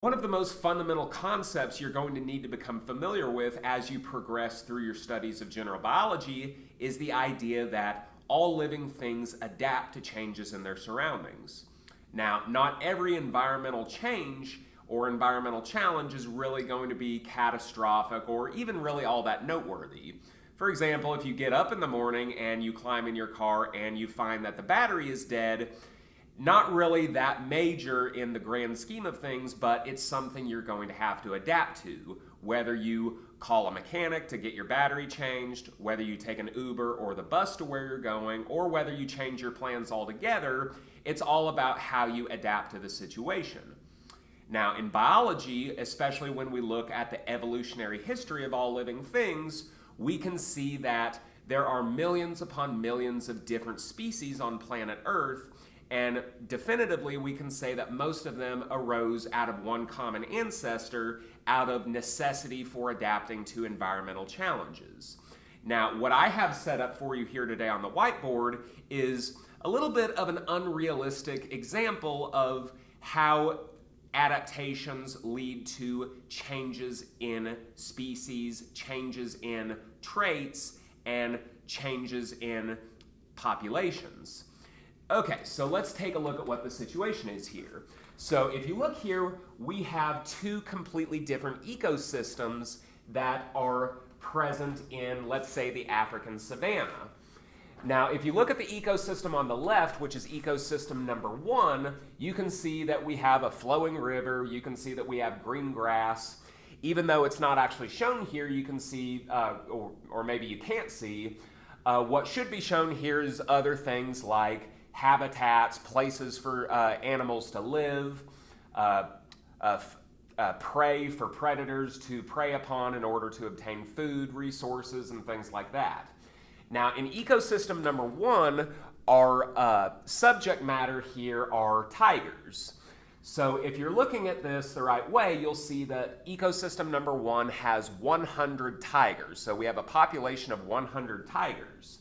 One of the most fundamental concepts you're going to need to become familiar with as you progress through your studies of general biology is the idea that all living things adapt to changes in their surroundings. Now, not every environmental change or environmental challenge is really going to be catastrophic or even really all that noteworthy. For example, if you get up in the morning and you climb in your car and you find that the battery is dead, not really that major in the grand scheme of things, but it's something you're going to have to adapt to. Whether you call a mechanic to get your battery changed, whether you take an Uber or the bus to where you're going, or whether you change your plans altogether, it's all about how you adapt to the situation. Now, in biology, especially when we look at the evolutionary history of all living things, we can see that there are millions upon millions of different species on planet Earth, and definitively we can say that most of them arose out of one common ancestor out of necessity for adapting to environmental challenges. Now, what I have set up for you here today on the whiteboard is a little bit of an unrealistic example of how adaptations lead to changes in species, changes in traits, and changes in populations. Okay, so let's take a look at what the situation is here. So if you look here, we have two completely different ecosystems that are present in, let's say, the African savanna. Now, if you look at the ecosystem on the left, which is ecosystem number 1, you can see that we have a flowing river, you can see that we have green grass. Even though it's not actually shown here, you can see, or maybe you can't see, what should be shown here is other things like habitats, places for animals to live, prey for predators to prey upon in order to obtain food, resources, and things like that. Now, in ecosystem number 1, our subject matter here are tigers. So if you're looking at this the right way, you'll see that ecosystem number 1 has 100 tigers. So we have a population of 100 tigers.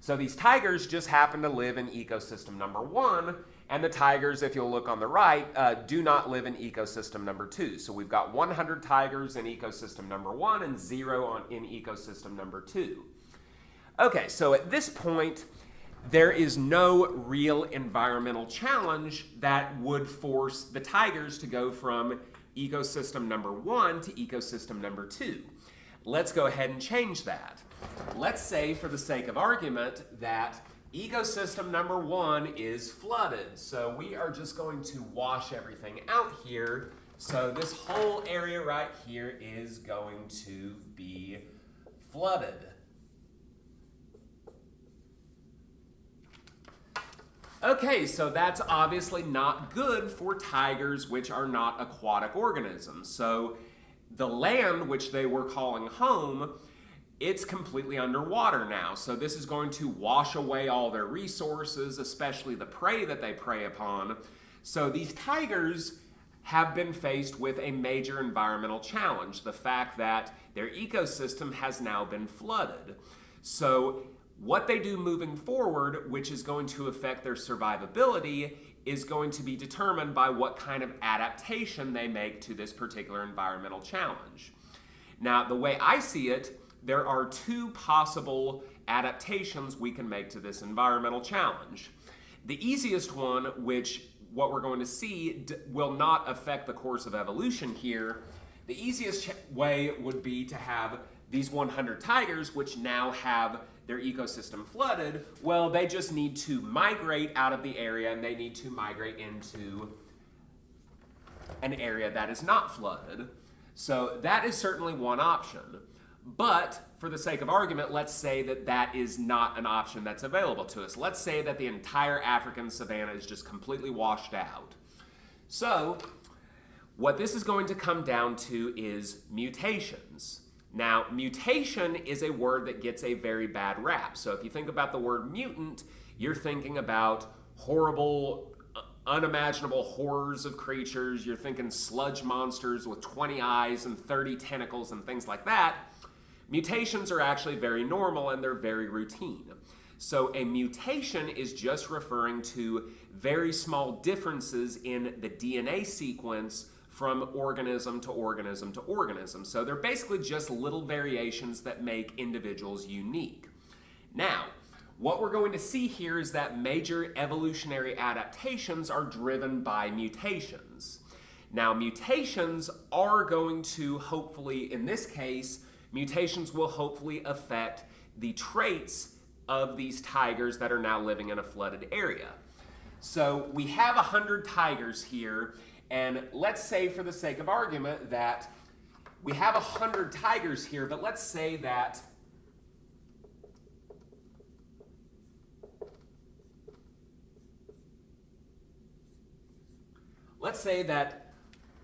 So these tigers just happen to live in ecosystem number 1, and the tigers, if you'll look on the right, do not live in ecosystem number 2. So we've got 100 tigers in ecosystem number 1 and 0 in ecosystem number 2. Okay, so at this point, there is no real environmental challenge that would force the tigers to go from ecosystem number 1 to ecosystem number 2. Let's go ahead and change that. Let's say, for the sake of argument, that ecosystem number 1 is flooded. So we are just going to wash everything out here. So this whole area right here is going to be flooded. Okay, so that's obviously not good for tigers, which are not aquatic organisms. So the land, which they were calling home, it's completely underwater now. So this is going to wash away all their resources, especially the prey that they prey upon. So these tigers have been faced with a major environmental challenge, the fact that their ecosystem has now been flooded. So what they do moving forward, which is going to affect their survivability, is going to be determined by what kind of adaptation they make to this particular environmental challenge. Now, the way I see it, there are two possible adaptations we can make to this environmental challenge. The easiest one, which what we're going to see will not affect the course of evolution here, the easiest way would be to have these 100 tigers, which now have their ecosystem flooded. Well, they just need to migrate out of the area, and they need to migrate into an area that is not flooded. So that is certainly one option. But for the sake of argument, let's say that that is not an option that's available to us. Let's say that the entire African savanna is just completely washed out. So what this is going to come down to is mutations. Now, mutation is a word that gets a very bad rap. So if you think about the word mutant, you're thinking about horrible, unimaginable horrors of creatures. You're thinking sludge monsters with 20 eyes and 30 tentacles and things like that. Mutations are actually very normal and they're very routine. So a mutation is just referring to very small differences in the DNA sequence from organism to organism to organism. So they're basically just little variations that make individuals unique. Now, what we're going to see here is that major evolutionary adaptations are driven by mutations. Now, mutations are going to hopefully, in this case, mutations will hopefully affect the traits of these tigers that are now living in a flooded area. So we have 100 tigers here, and let's say for the sake of argument that we have 100 tigers here, but let's say that let's say that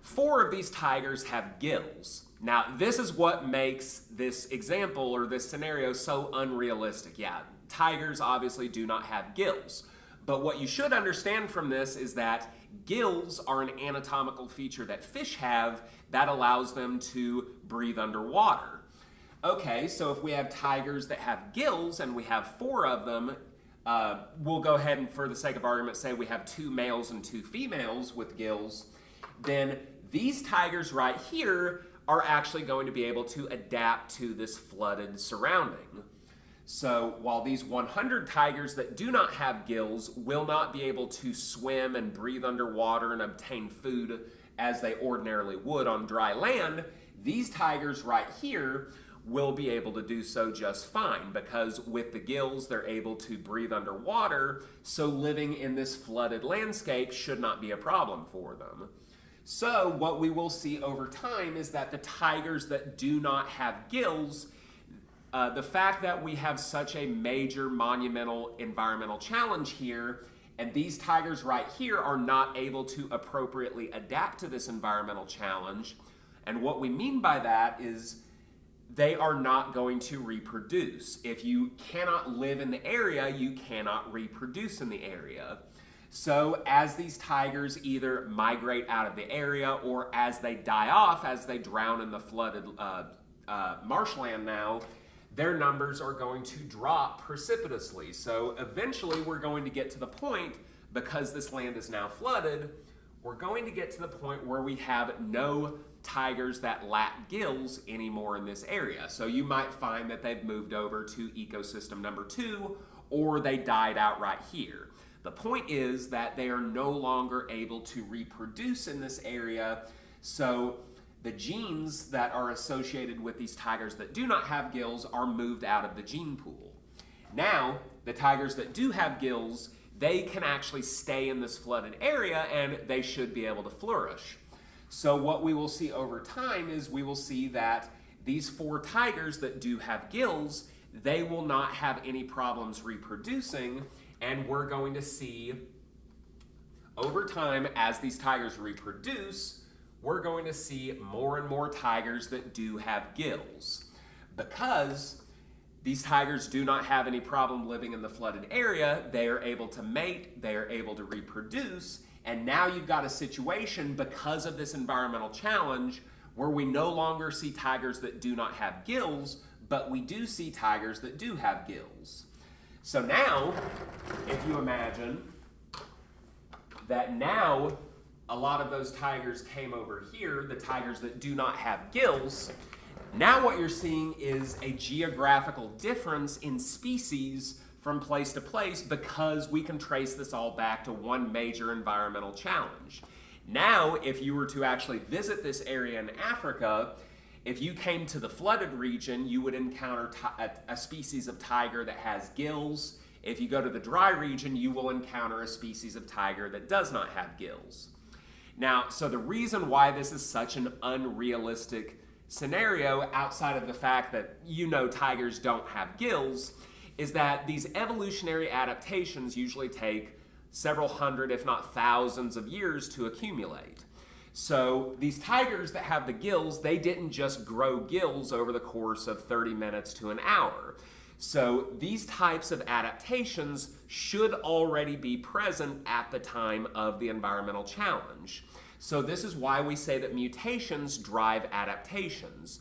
4 of these tigers have gills. Now, this is what makes this example or this scenario so unrealistic. Yeah, tigers obviously do not have gills. But what you should understand from this is that gills are an anatomical feature that fish have that allows them to breathe underwater. Okay, so if we have tigers that have gills and we have 4 of them, we'll go ahead and, for the sake of argument, say we have 2 males and 2 females with gills, then these tigers right here are actually going to be able to adapt to this flooded surrounding. So while these 100 tigers that do not have gills will not be able to swim and breathe underwater and obtain food as they ordinarily would on dry land, these tigers right here will be able to do so just fine, because with the gills they're able to breathe underwater, so living in this flooded landscape should not be a problem for them. So what we will see over time is that the tigers that do not have gills, the fact that we have such a major monumental environmental challenge here, and these tigers right here are not able to appropriately adapt to this environmental challenge, and what we mean by that is they are not going to reproduce. If you cannot live in the area, you cannot reproduce in the area. So as these tigers either migrate out of the area or as they die off, as they drown in the flooded marshland now, their numbers are going to drop precipitously. So eventually we're going to get to the point, because this land is now flooded, we're going to get to the point where we have no tigers that lack gills anymore in this area. So you might find that they've moved over to ecosystem number 2, or they died out right here. The point is that they are no longer able to reproduce in this area, so the genes that are associated with these tigers that do not have gills are moved out of the gene pool. Now, the tigers that do have gills, they can actually stay in this flooded area and they should be able to flourish. So what we will see over time is we will see that these 4 tigers that do have gills, they will not have any problems reproducing, and we're going to see over time, as these tigers reproduce, we're going to see more and more tigers that do have gills. Because these tigers do not have any problem living in the flooded area, they are able to mate, they are able to reproduce, and now you've got a situation, because of this environmental challenge, where we no longer see tigers that do not have gills, but we do see tigers that do have gills. So now, if you imagine that now a lot of those tigers came over here, the tigers that do not have gills, now what you're seeing is a geographical difference in species from place to place, because we can trace this all back to one major environmental challenge. Now, if you were to actually visit this area in Africa, if you came to the flooded region, you would encounter a species of tiger that has gills. If you go to the dry region, you will encounter a species of tiger that does not have gills. Now, so the reason why this is such an unrealistic scenario, outside of the fact that tigers don't have gills, is that these evolutionary adaptations usually take several hundred, if not thousands of years to accumulate. So these tigers that have the gills, they didn't just grow gills over the course of 30 minutes to an hour. So these types of adaptations should already be present at the time of the environmental challenge. So this is why we say that mutations drive adaptations.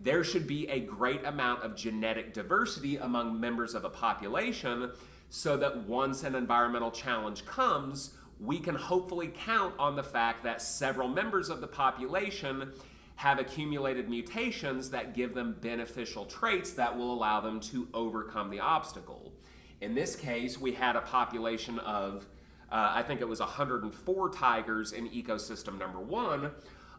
There should be a great amount of genetic diversity among members of a population, so that once an environmental challenge comes, we can hopefully count on the fact that several members of the population have accumulated mutations that give them beneficial traits that will allow them to overcome the obstacle. In this case, we had a population of, I think it was 104 tigers in ecosystem number 1.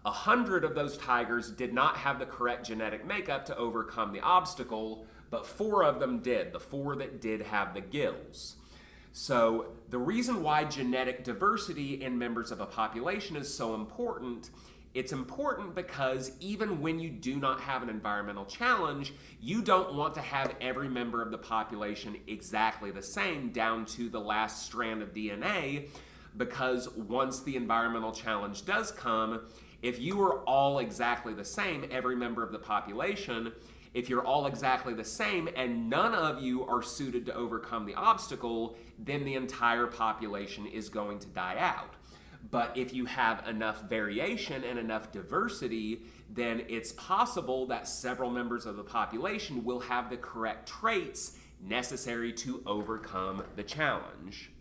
100 of those tigers did not have the correct genetic makeup to overcome the obstacle, but 4 of them did, the 4 that did have the gills. So the reason why genetic diversity in members of a population is so important, it's important because even when you do not have an environmental challenge, you don't want to have every member of the population exactly the same down to the last strand of DNA, because once the environmental challenge does come, if you are all exactly the same, every member of the population, if you're all exactly the same and none of you are suited to overcome the obstacle, then the entire population is going to die out. But if you have enough variation and enough diversity, then it's possible that several members of the population will have the correct traits necessary to overcome the challenge.